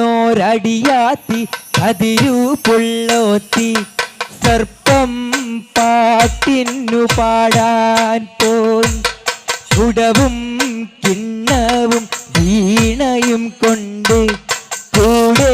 തെക്കുന്നോരടിയാത്തി കതിരു പുള്ളോത്തി സർപ്പം പാട്ടിന്നു പാടാൻ പോയി കുടവും കിണ്ണവും വീണയും കൊണ്ട് കൂടെ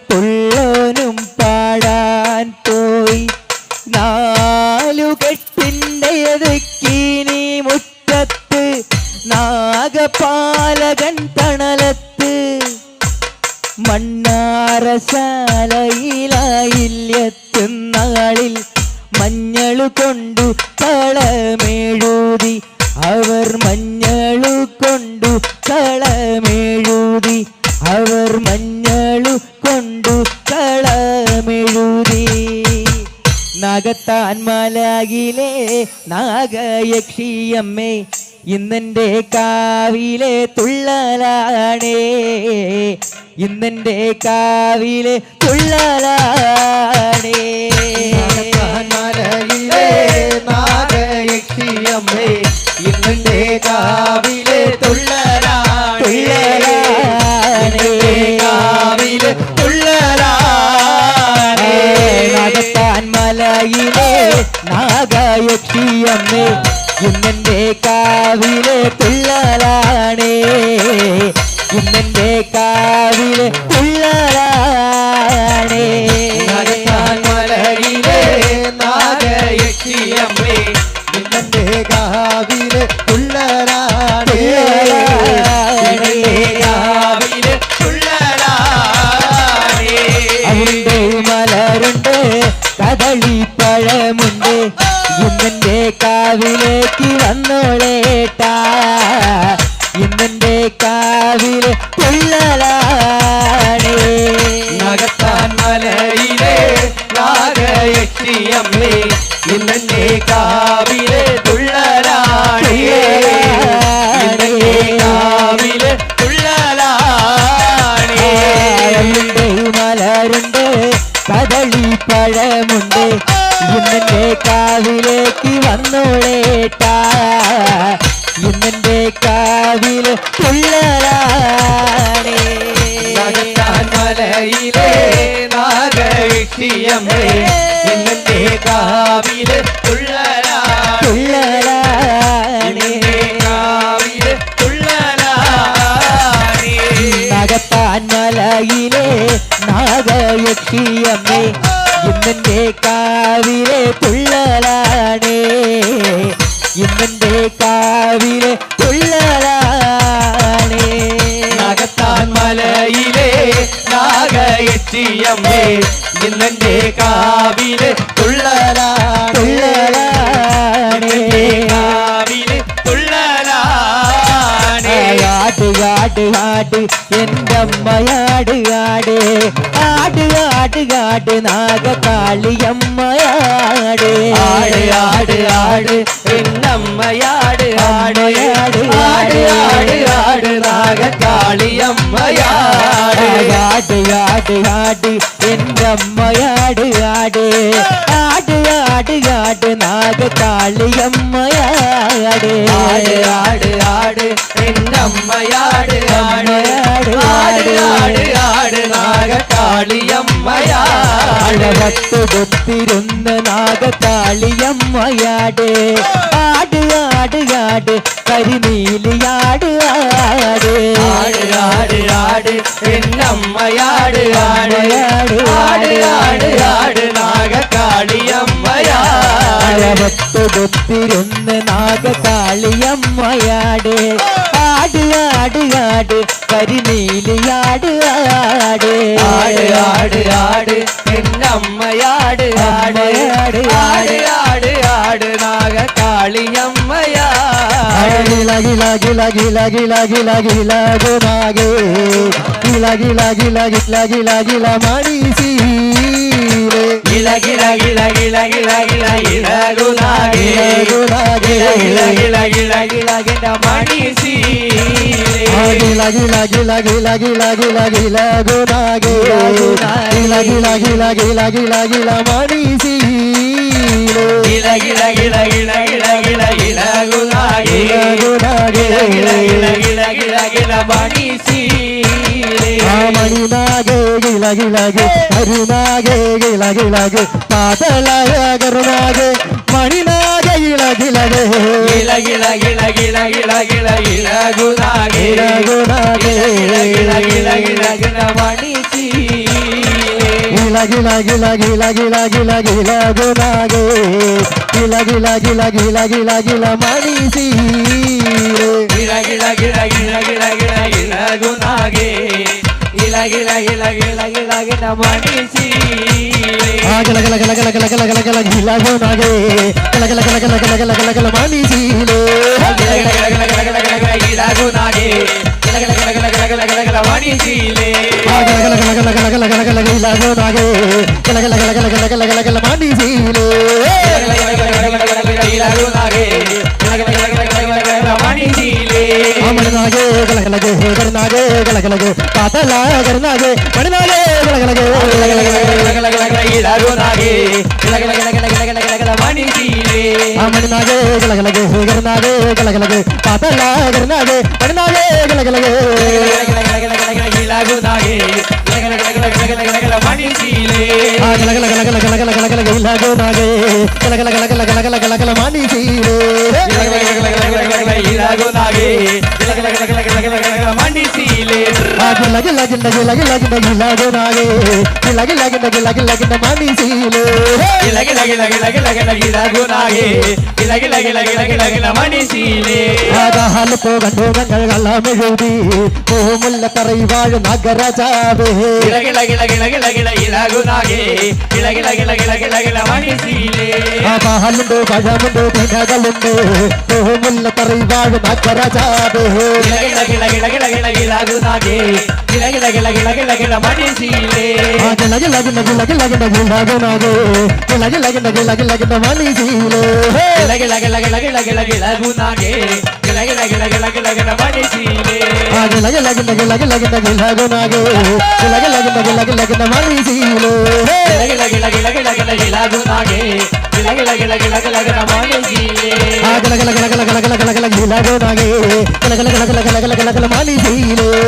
പുള്ളോനും പാടാൻ പോയി നാലുകെട്ടിൻ്റെ എതുക്കിനി മുറ്റത്ത് നാഗപാലകൻ തണലത്ത് മണ്ണാറശാലയിലായില്ലെത്തുന്നാളിൽ മഞ്ഞളു കൊണ്ടു കളമെഴുതി അവർ മഞ്ഞളു കൊണ്ടു കളമെഴുതി അവർ മഞ്ഞളു കൊണ്ടു കളമെഴുതി നാഗത്താൻ മലയിലെ നാഗയക്ഷിയമ്മേ ഇന്നെൻ്റെ കാവിലെ തുള്ളലാണേ ഇന്നെൻ്റെ കാവിലെ തുള്ളലാണേ മലയിലെ നാഗയക്ഷിയമ്മേ ഇന്നെൻ്റെ കാവിലെ തുള്ളലാണേ കാവിലെ തുള്ളലാണേ നാഗത്താൻ മലയിലെ നാഗയക്ഷിയമ്മേ ഇന്നെൻ്റെ കാവിലെ തുള്ളലാണേ ഇന്നെൻ്റെ കാവിലെ തുള്ളലാണേ നാഗത്താൻ മലയിലെ നാഗയക്ഷിയമ്മേ ഇന്നെൻ്റെ കാവിലെ തുള്ളലാണേ കാവിലെ തുള്ളലാണേ അവിടെ മലരുണ്ട് കദളിപ്പഴമുണ്ട് ഇന്നെൻ്റെ കാവിലേക്ക് വന്നോളേട്ടാ ഇന്നെൻ്റെ കാവിലെ തുള്ളലാണേ നാഗത്താൻ മലയിലെ നാഗയക്ഷിയമ്മേ ഇന്നെൻ്റെ കാവിലെ തുള്ളലാണേ ഇന്നെൻ്റെ കാവിലെ തുള്ളലാണേ മലരുണ്ട് കദളിപ്പഴമുണ്ട് ഇന്നെൻ്റെ കാവിലേക്ക് വന്നോളേട്ടാ ഇന്നെൻ്റെ കാവിലെ തുള്ളലാണേ നാഗത്താൻ മലയിലെ നാഗയക്ഷിയമ്മേ ഇന്നെൻ്റെ കാവിലെ തുള്ളലാണേ കാവിലെ തുള്ളലാണേ നാഗത്താൻ മലയിലെ നാഗയക്ഷിയമ്മേ ഇന്നെൻ്റെ കാവിലെ തുള്ളലാണേ ഇന്നെൻ്റെ കാവിലെ തുള്ളലാണേ നാഗത്താൻ മലയിലെ നാഗയക്ഷിയമ്മേ ഇന്നെൻ്റെ കാവിലെ തുള്ളലാണേ കാവിലെ തുള്ളലാണേ ആട് ആട് ആട് എൻ്റെ അമ്മയാട് ആട് ആട് ആട് ആട് നാഗകാളിയമ്മയാട് ആട് ആട് ആട് എന്നമ്മയാട് ആട് ആട് ആട് ആട് ആട് നാഗകാളിയമ്മയാട് ആട് ആട് ആട് എൻ്റെ അമ്മയാട് ആട് ആട് ആട് ആട് നാഗകാളിയമ്മയാട് ആട് ആട് ആട് എന്നമ്മയാട് ആട് ആട് ആട് ആട് നാഗകാളിയമ്മയാട് ഭക്തൊത്തിരുന്ന നാഗകാളിയമ്മയാട് ആട് ആട് ആട് കരിനീലിയാട് ആട് ആട് ആട് ആട് എന്നമ്മയാട് ആട് ആട് ആട് ആട് നാഗകാളിയമ്മയാട് ഭക്തൊത്തിരുന്ന നാഗകാളിയമ്മയാട് ആട് ആട് ആട് കരിനീലിയാട് ആട് ആട് ആട് ആട് എന്നമ്മയാട് ആട് ആട് ആട് ആട് നാഗകാളിയമ്മയാട് ഗില ഗില ഗില ഗില ഗില ഗില ഗില ഗുനാഗേ ഗില ഗില ഗില ഗില ഗില ഗില മണിസീലേ ഗില ഗില ഗില ഗില ഗില ഗില ഗില ഗുനാഗേ ഗില ഗില ഗില ഗില ഗില ഗില മണിസീലേ ഗില ഗില ഗില ഗില ഗില ഗില ഗില ഗുനാഗേ ഗില ഗില ഗില ഗില ഗില ഗില മണിസീലേ ഗില ഗില ഗില ഗില ഗില ഗില ഗില ഗുനാഗേ ഗില ഗില ഗില ഗില ഗില ഗില മണിസീലേ മണിനാഗേ ഗിലഗിലകെ കരുനാഗേ ഗിലഗിലകെ പാതളായ കരുനാഗേ മണിനാഗേ ഗിലഗിലകെ ഗില ഗില ഗില ഗില ഗില ഗില ഗിലഗുനാഗേ ഗിലഗുനാഗേ ഗില ഗില ഗില ഗില മണിശീലേ ഗില ഗില ഗില ഗില ഗില ഗില ഗിലഗുനാഗേ ഗില ഗില ഗില ഗില ഗില ഗില മണിസീലേ ഗില ഗില ഗില ഗില ഗില ഗില ഗിലഗുനാഗേ ഗില ഗില ഗില ഗില ഗില ഗില മണിശീലേ ഗില ഗില ഗില ഗില ഗില ഗില ഗില ഗില ഗിലഗുനാഗേ ഗില ഗില ഗില ഗില ഗില ഗില ഗില ഗില മണിസീലേ ഗില ഗില ഗില ഗില ഗില ഗില ഗില ഗിലഗുനാഗേ ഗില ഗില ഗില ഗില ഗില ഗില ഗില ഗില മണിശീലേ ഗില ഗില ഗില ഗില ഗില ഗില ഗില ഗില ഗിലഗുനാഗേ ഗില ഗില ഗില ഗില ഗില ഗില ഗില ഗില മണിസീലേ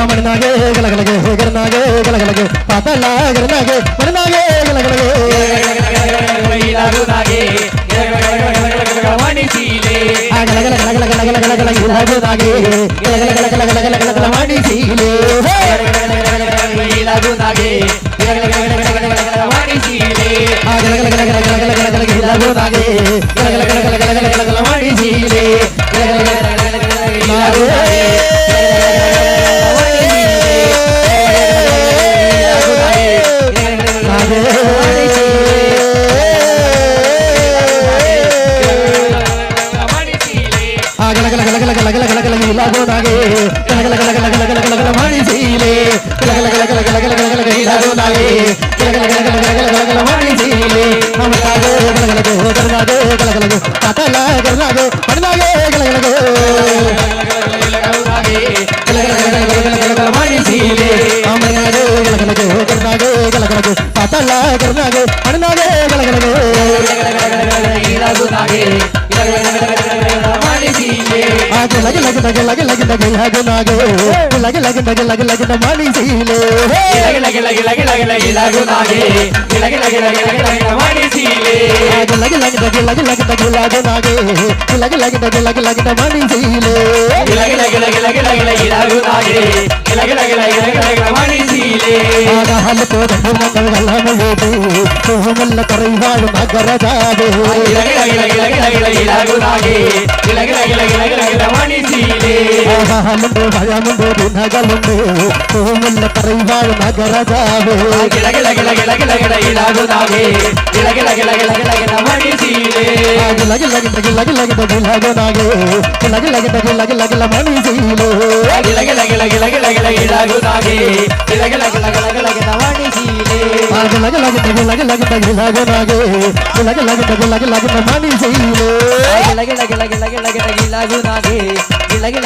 മണിനാഗേ ഗിലഗിലകെ ഗർനാഗേ ഗിലഗിലകെ പാതള ഗർനാഗേ മണിനാഗേ ഗിലഗിലകെ മണിനാഗേ ഗിലഗിലകെ ഗർനാഗേ ഗിലഗിലകെ പാതള ഗർനാഗേ മണിനാഗേ ഗിലഗിലകെ ാഴ് നഗരജാവേ പാലുണ്ട് പഴമുണ്ട് തിനകളുണ്ട് മുല്ല തറവാഴ് നഗരജാവേ Lagi